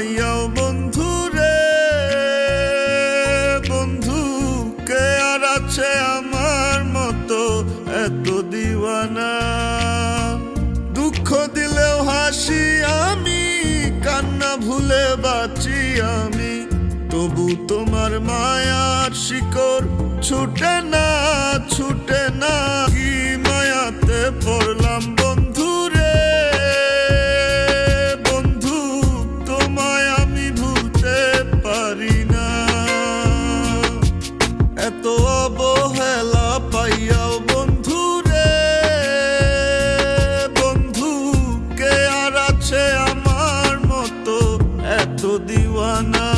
পাইয়াও বন্ধু রে বন্ধু, কে আর আছে আমার মতো এত দিওয়ানা। দুঃখ দিলেও হাসি আমি, কান্না ভুলে বাঁচি আমি, তবু তোমার মায়ার শিকড় ছুটে না ছুটে না। কি মায়াতে পড়লাম বন্ধু রে বন্ধু, তোমায় আমি ভুলতে পারি না। এত অবহেলা পাইয়াও বন্ধু রে বন্ধু, কে আর আছে আমার মতো এত দিওয়ানা।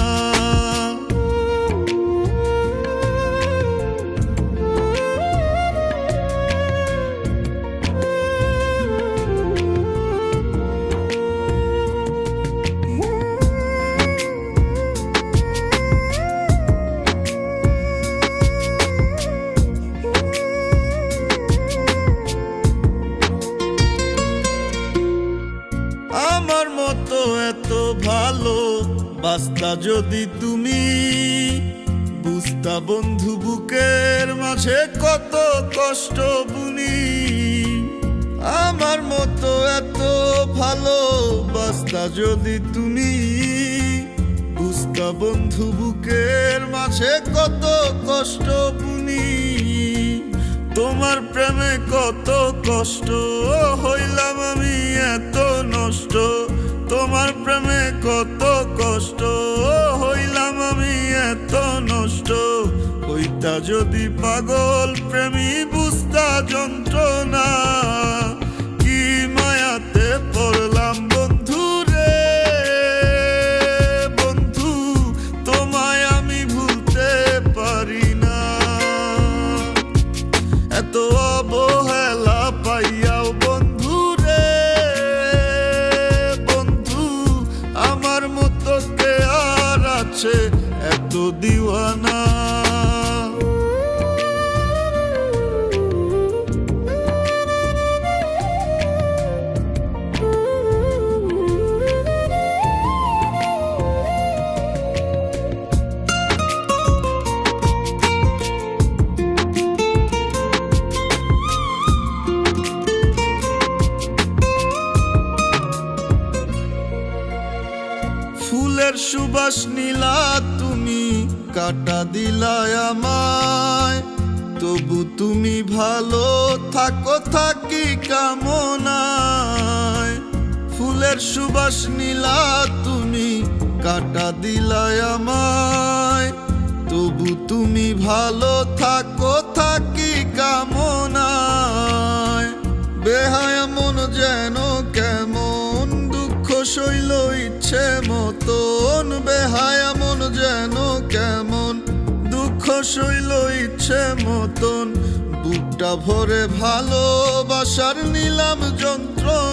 আমার মতো এত ভালো বাস্তা যদি তুমি বুঝতা বন্ধু, বুকের মাঝে কত কষ্ট বুনি। আমার মতো এত ভালো বাস্তা যদি তুমি বুঝতা বন্ধু, বুকের মাঝে কত কষ্ট বুনি। তোমার প্রেমে কত কষ্ট হইলাম আমি এত নষ্ট, তোমার প্রেমে কত কষ্ট হইলাম আমি এত নষ্ট। হইতা যদি পাগল প্রেমী বুঝতা যন্ত্রণা। কি মায়াতে পড়লাম বন্ধু রে বন্ধু, তোমায় আমি ভুলতে পারি না। এত অবহেলা পাইয়াও বন্ধু রে বন্ধু, আমার মতো কে আর আছে এত দিওয়ানা। ফুলের সুবাস নীলা তুমি, কাটা দিলায় আমায়, তবু তুমি ভালো থাকো থাকি কামনায়। ফুলের সুবাস নীলা তুমি, কাটা দিলায় আমায়, তবু তুমি ভালো থাকো থাকি কামনায়। বেহায়া মন যেন কেমন দুঃখ শৈল ইচ্ছে মতন, বেহায়া মন যেন কেমন দুঃখ শৈল ইচ্ছে মতন। বুকটা ভরে ভালোবাসার নিলাম যন্ত্রণা।